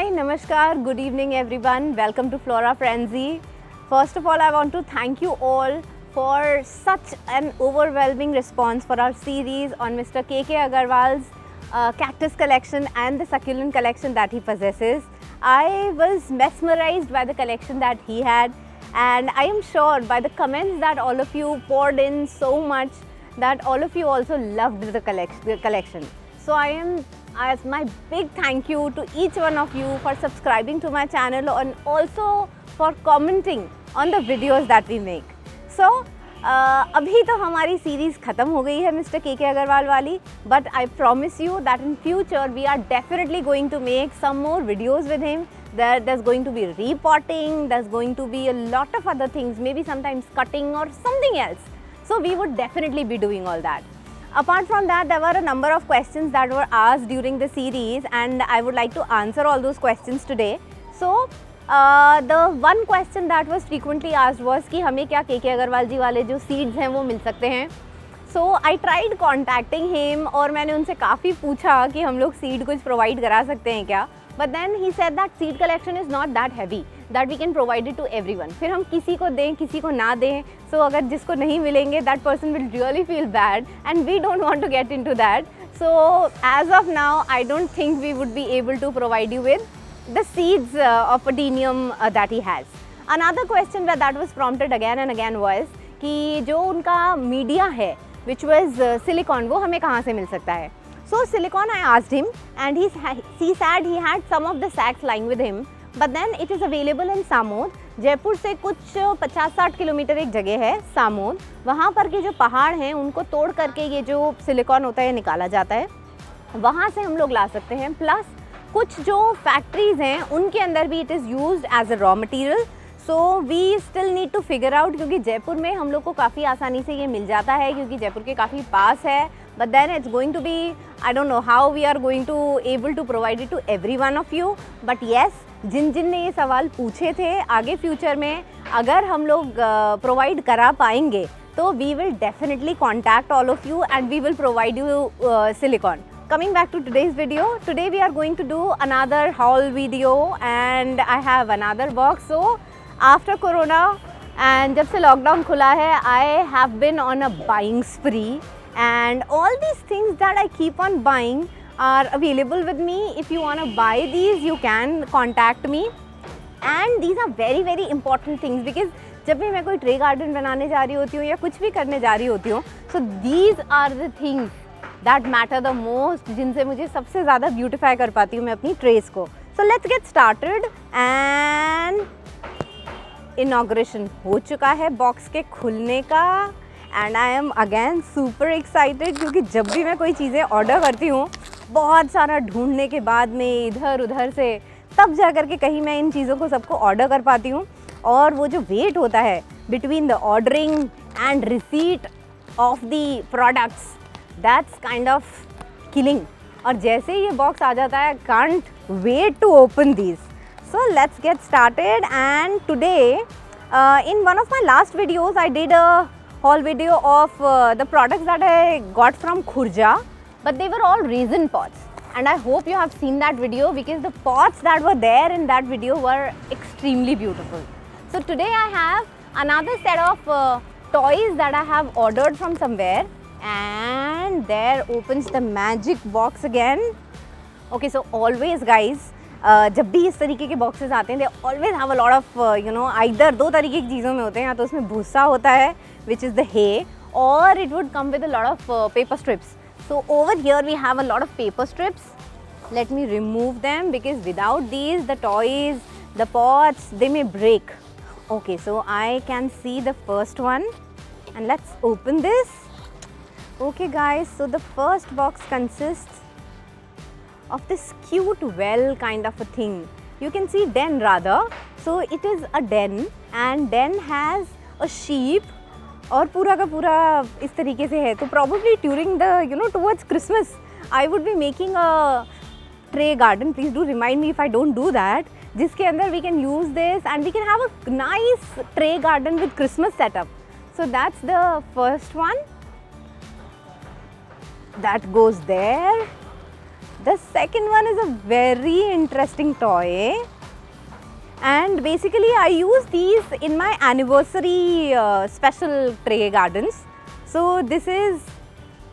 Hi, Namaskar, good evening everyone. Welcome to Flora Frenzy. First of all, I want to thank you all for such an overwhelming response for our series on Mr. KK Agarwal's cactus collection and the succulent collection that he possesses. I was mesmerized by the collection that he had, and I am sure by the comments that all of you poured in so much that all of you also loved the collection. So I am as my big thank you to each one of you for subscribing to my channel and also for commenting on the videos that we make. So अभी तो हमारी series ख़त्म हो गई है mister KK Agarwal वाली, but I promise you that in future we are definitely going to make some more videos with him. There's going to be repotting, there's going to be a lot of other things, maybe sometimes cutting or something else. So we would definitely be doing all that. Apart from that, there were a number of questions that were asked during the series, and I would like to answer all those questions today. So the one question that was frequently asked was कि हमें क्या केके अग्रवाल जी वाले जो seeds हैं वो मिल सकते हैं. So I tried contacting him और मैंने उनसे काफ़ी पूछा कि हम लोग seed कुछ provide करा सकते हैं क्या. But then he said that seed collection is not that heavy, that we can provide it to everyone. फिर हम किसी को दें, किसी को ना दें. So अगर जिसको नहीं मिलेंगे, that person will really feel bad, and we don't want to get into that. So as of now, I don't think we would be able to provide you with the seeds of adenium that he has. Another question that was prompted again and again was कि जो उनका media है, which was silicon, वो हमें कहाँ से मिल सकता है? So silicon, I asked him, and he said he had some of the sacks lying with him, but then it is available in Samode. Jaipur से कुछ 50-60 किलोमीटर एक जगह है सामोद. वहाँ पर के जो पहाड़ हैं उनको तोड़ करके ये जो सिलिकॉन होता है निकाला जाता है, वहाँ से हम लोग ला सकते हैं. प्लस कुछ जो फैक्ट्रीज़ हैं उनके अंदर भी it is used as a raw material. So we still need to figure out, क्योंकि जयपुर में हम लोग को काफ़ी आसानी से ये मिल जाता है क्योंकि जयपुर के काफ़ी पास है. But then it's going to be, I don't know how we are going to able to provide it to every one of you. But yes, जिन ने ये सवाल पूछे थे, आगे फ्यूचर में अगर हम लोग प्रोवाइड करा पाएंगे तो we will definitely contact all of you and we will provide you silicon. Coming back to today's video, today we are going to do another haul video and I have another box. So after Corona and जब से lockdown खुला है, I have been on a buying spree. And all these things that I keep on buying are available with me. If you want to buy these, you can contact me. And these are very very important things because जब भी मैं कोई tray garden बनाने जा रही होती हूँ या कुछ भी करने जा रही होती हूँ, so these are the things that matter the most, जिनसे मुझे सबसे ज़्यादा ब्यूटिफाई कर पाती हूँ मैं अपनी ट्रेस को. So let's get started. And inauguration हो चुका है बॉक्स के खुलने का. And I am again super excited क्योंकि जब भी मैं कोई चीज़ें ऑर्डर करती हूँ बहुत सारा ढूंढने के बाद में इधर उधर से तब जा कर के कहीं मैं इन चीज़ों को सबको ऑर्डर कर पाती हूँ. और वो जो वेट होता है between the ordering and receipt of the products, that's kind of killing. और जैसे ही ये बॉक्स आ जाता है, can't wait to open these. So let's get started. And today in one of my last videos I did a haul video of the products that I got from Khurja, but they were all resin pots, and I hope you have seen that video because the pots that were there in that video were extremely beautiful. So today I have another set of toys that I have ordered from somewhere, and there opens the magic box again. Okay, so always guys, जब भी इस तरीके के boxes आते हैं, they always have a lot of either दो तरीके की चीज़ों में होते हैं, या तो उसमें भूसा होता है which is the hay, or it would come with a lot of paper strips. So over here we have a lot of paper strips. Let me remove them because without these the toys, the pots, they may break. Okay, so I can see the first one and let's open this. Okay guys, so the first box consists of this cute well kind of a thing. You can see den rather. So it is a den and den has a sheep और पूरा का पूरा इस तरीके से है. तो probably during the towards Christmas I would be making a tray garden. Please do remind me if I don't do that. जिसके अंदर we can use this and we can have a nice tray garden with Christmas setup. So that's the first one that goes there. The second one is a very interesting toy, and basically I use these in my anniversary special tray gardens. So this is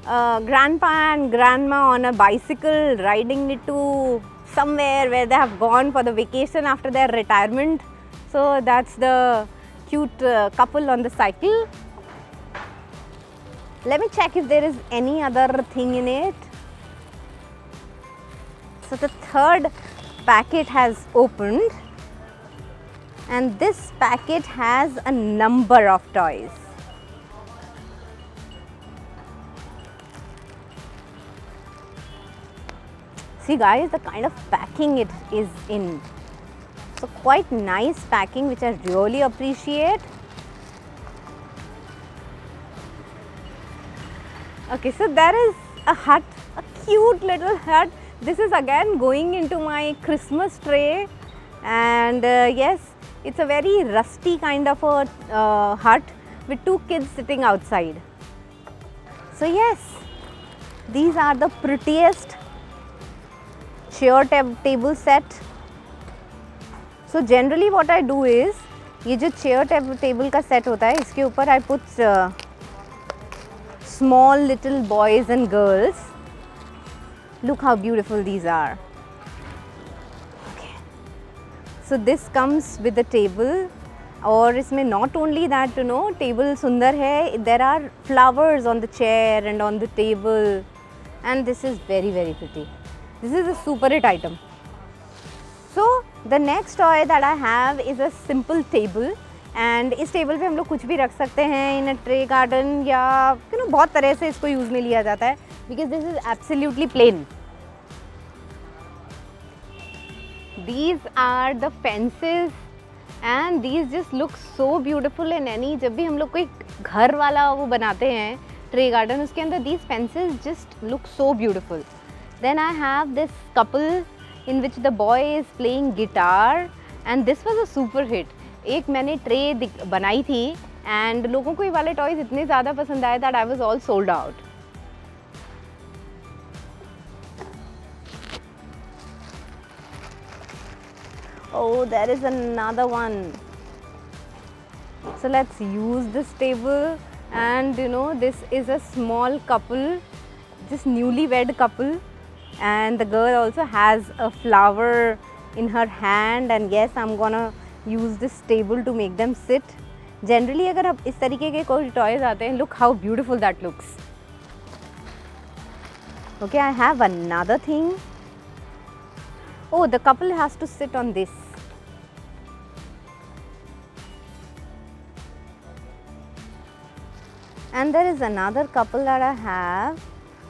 grandpa and grandma on a bicycle riding it to somewhere where they have gone for the vacation after their retirement. So that's the cute couple on the cycle. Let me check if there is any other thing in it. So the third packet has opened, and this packet has a number of toys. See guys, the kind of packing it is in. So quite nice packing, which I really appreciate. Okay, so there is a hut, a cute little hut. This is again going into my Christmas tray, and yes, it's a very rusty kind of a hut with two kids sitting outside. So yes, these are the prettiest chair table set. So generally what I do is, ये जो chair table का set होता है, इसके ऊपर I put small little boys and girls. Look how beautiful these are. Okay. So this comes with the table, और इसमें not only that, you know, table सुंदर है, there are flowers on the chair and on the table, and this is very pretty. This is a super hit item. So the next toy that I have is a simple table, and इस table पे हम लोग कुछ भी रख सकते हैं in a tray garden, या you know बहुत तरह से इसको यूज़ में लिया जाता है, because this is absolutely plain. These are the fences, and these just look so beautiful in any, जब भी हम लोग कोई घर वाला वो बनाते हैं ट्रे गार्डन, उसके अंदर these fences just look so beautiful. Then I have this couple in which the boy is playing guitar, and this was a super hit. एक मैंने ट्रे बनाई थी, and लोगों को ये वाले टॉयज इतने ज़्यादा पसंद आए that I was all sold out. Oh, there is another one. So let's use this table, and you know, this is a small couple, just newlywed couple, and the girl also has a flower in her hand, and yes, I'm gonna use this table to make them sit. Generally अगर आप इस तरीके के कोई toys आते हैं, look how beautiful that looks. Okay, I have another thing. Oh, the couple has to sit on this. And there is another couple that I have.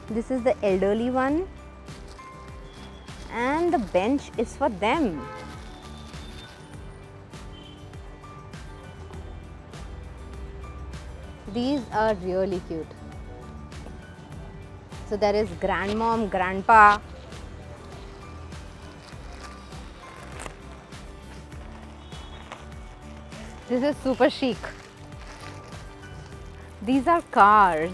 This is the elderly one, and the bench is for them. These are really cute. So there is grandmom, grandpa. This is super chic. These are cars.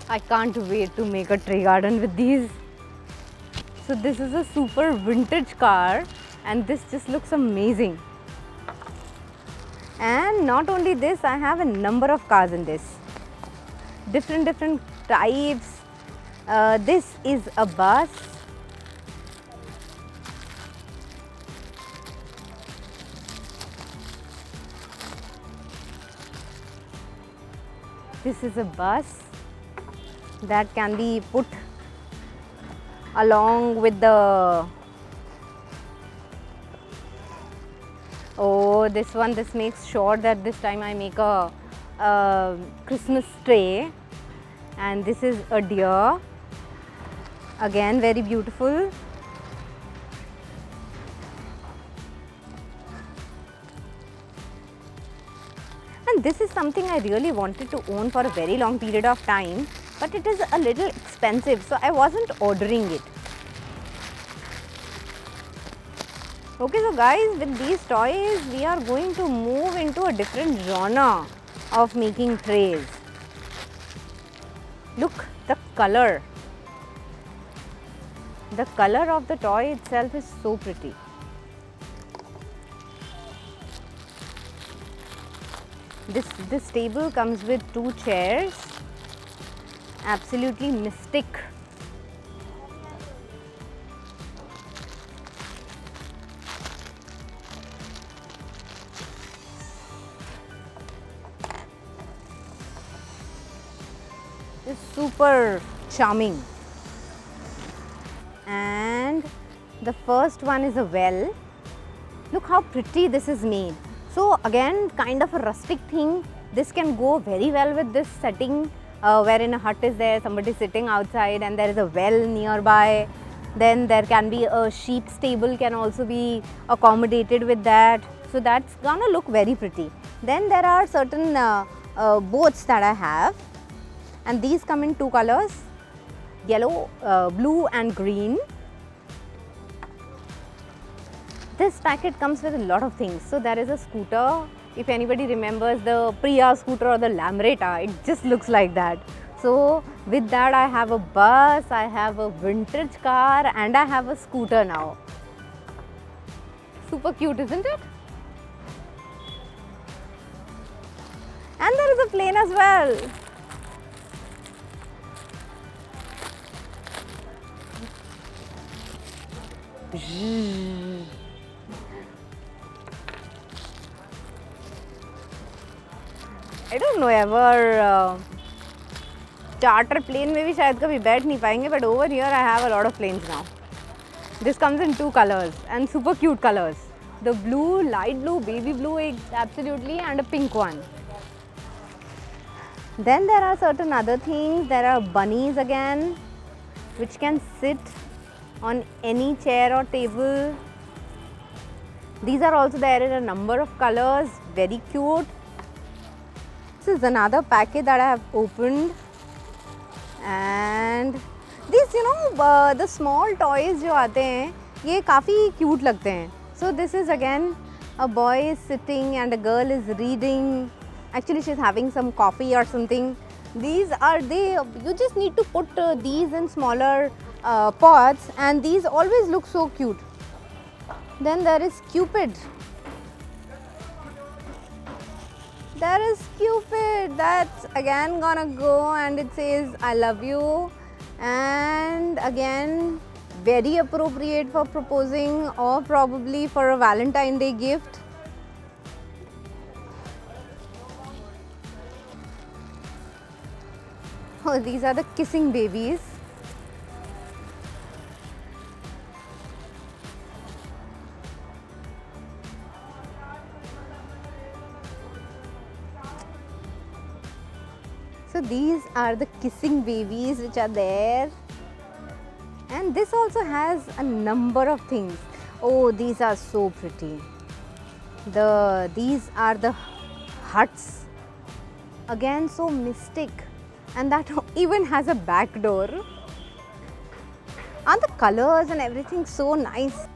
I can't wait to make a tree garden with these. So this is a super vintage car, and this just looks amazing. And not only this, I have a number of cars in this. Different types. This is a bus. This is a bus that can be put along with the, oh, this one, this makes sure that this time I make a Christmas tray, and this is a deer, again very beautiful. And this is something I really wanted to own for a very long period of time, but it is a little expensive, so I wasn't ordering it. Okay, so guys, with these toys, we are going to move into a different genre. of making trays. Look, the color. The color of the toy itself is so pretty. This table comes with 2 chairs. Absolutely mystic. It's super charming. And the first one is a well. Look how pretty this is made. So again, kind of a rustic thing. This can go very well with this setting wherein a hut is there, somebody sitting outside and there is a well nearby. Then there can be a sheep stable can also be accommodated with that. So that's gonna look very pretty. Then there are certain boats that I have, and these come in 2 colors, yellow, blue and green. This packet comes with a lot of things. So there is a scooter. If anybody remembers the Priya scooter or the Lambretta, it just looks like that. So with that I have a bus, I have a vintage car and I have a scooter now. Super cute, isn't it? And there is a plane as well. I don't know ever charter plane में भी शायद कभी बैठ नहीं पाएंगे, but over here I have a lot of planes now. This comes in 2 colors and super cute colors. The blue, light blue, baby blue, absolutely, and a pink one. Then there are certain other things. There are bunnies again, which can sit on any chair or table. These are also there in a number of colors, very cute. This is another packet that I have opened, and these, the small toys जो आते हैं ये काफ़ी cute लगते हैं. So this is again a boy is sitting and a girl is reading. Actually she's having some coffee or something. These are you just need to put these in smaller pots, and these always look so cute. Then there is Cupid. There is Cupid. That's again gonna go and it says I love you, and again very appropriate for proposing or probably for a Valentine Day gift. Oh, these are the kissing babies. So these are the kissing babies which are there, and this also has a number of things. Oh, these are so pretty. These are the huts, again so mystic, and that even has a back door. Aren't the colors and everything so nice?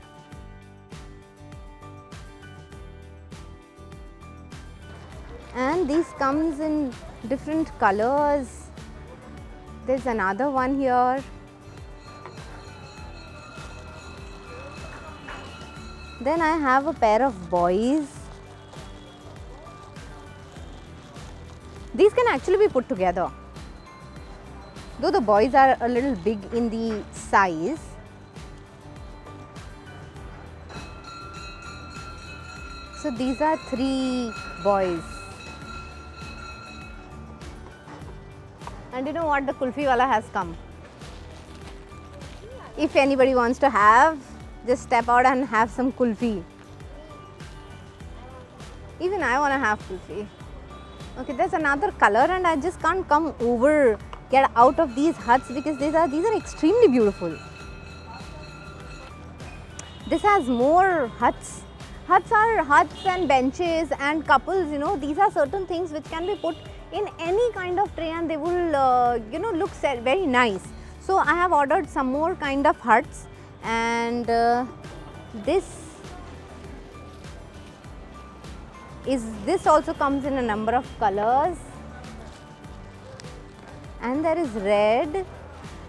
And these comes in different colors. There's another one here. Then I have a pair of boys. These can actually be put together, though the boys are a little big in the size. So these are 3 boys. And you know what? The kulfi wala has come. If anybody wants to have, just step out and have some kulfi. Even I want to have kulfi. Okay, there's another color, and I just can't get out of these huts because these are extremely beautiful. This has more huts. Huts are huts and benches and couples, these are certain things which can be put in any kind of tray and they will, look very nice. So I have ordered some more kind of huts, and this This also comes in a number of colors. And there is red.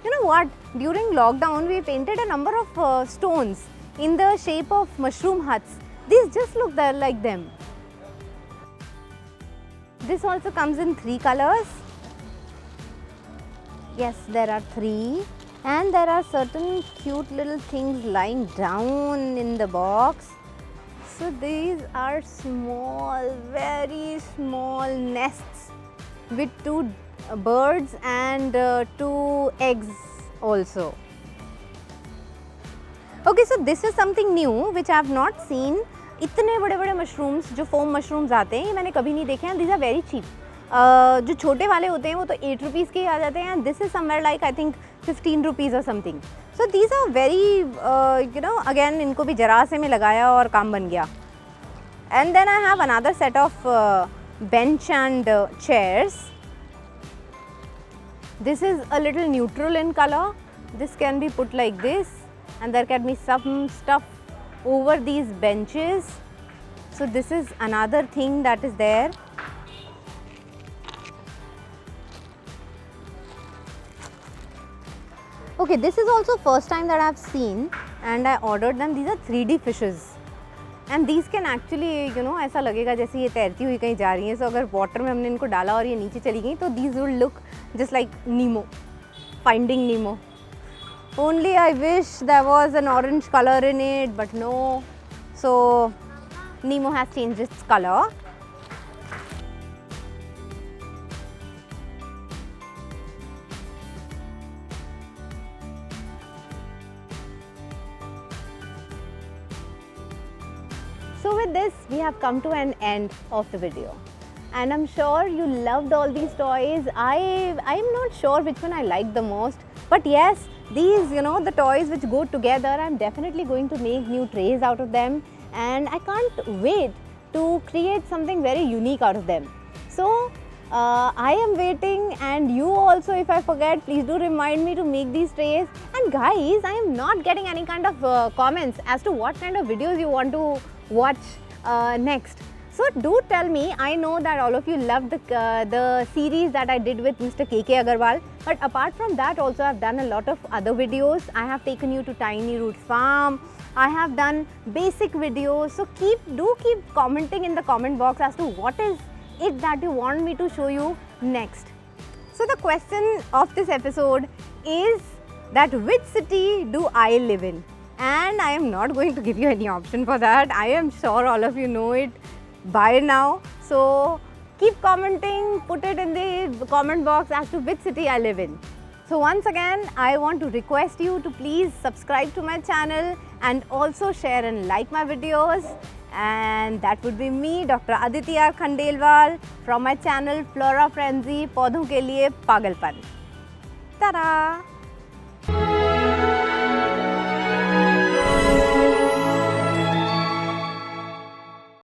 You know what? During lockdown, we painted a number of stones in the shape of mushroom huts. These just look like them. This also comes in 3 colors. Yes, there are 3. And there are certain cute little things lying down in the box. So these are small, very small nests with 2 birds and 2 eggs also. Okay, so this is something new which I have not seen. इतने बड़े बड़े mushrooms जो foam mushrooms आते हैं ये मैंने कभी नहीं देखे हैं. These are very cheap. जो छोटे वाले होते हैं वो तो 8 रुपीज़ के ही आ जाते हैं. This is somewhere like I think 15 rupees or something. So these are very again इनको भी जरा से में लगाया और काम बन गया. And then I have another set of bench and chairs. This is a little neutral in color. This can be put like this, and there can be some stuff over these benches. So this is another thing that is there. Okay, this is also first time that I have seen, and I ordered them. These are 3D fishes. And these can actually, ऐसा लगेगा जैसे ये तैरती हुई कहीं जा रही हैं. So अगर वाटर में हमने इनको डाला और ये नीचे चली गई तो these would look just like Nemo, Finding Nemo. Only I wish there was an orange color in it, but no. So Nemo has changed its color. So with this, we have come to an end of the video. And I'm sure you loved all these toys. I'm not sure which one I liked the most. But yes, these, the toys which go together, I'm definitely going to make new trays out of them. And I can't wait to create something very unique out of them. So I am waiting, and you also, if I forget, please do remind me to make these trays. And guys, I am not getting any kind of comments as to what kind of videos you want to watch next. So do tell me. I know that all of you loved the series that I did with Mr. KK Agarwal, but apart from that also I have done a lot of other videos. I have taken you to Tiny Roots Farm. I have done basic videos. So do keep commenting in the comment box as to what is it that you want me to show you next. So the question of this episode is that which city do I live in? And I am not going to give you any option for that. I am sure all of you know it by now. So keep commenting, put it in the comment box as to which city I live in. So once again, I want to request you to please subscribe to my channel and also share and like my videos. And that would be me, Dr. Aditi R. Khandelwal, from my channel Flora Frenzy, पौधों के लिए पागलपन. Ta-da!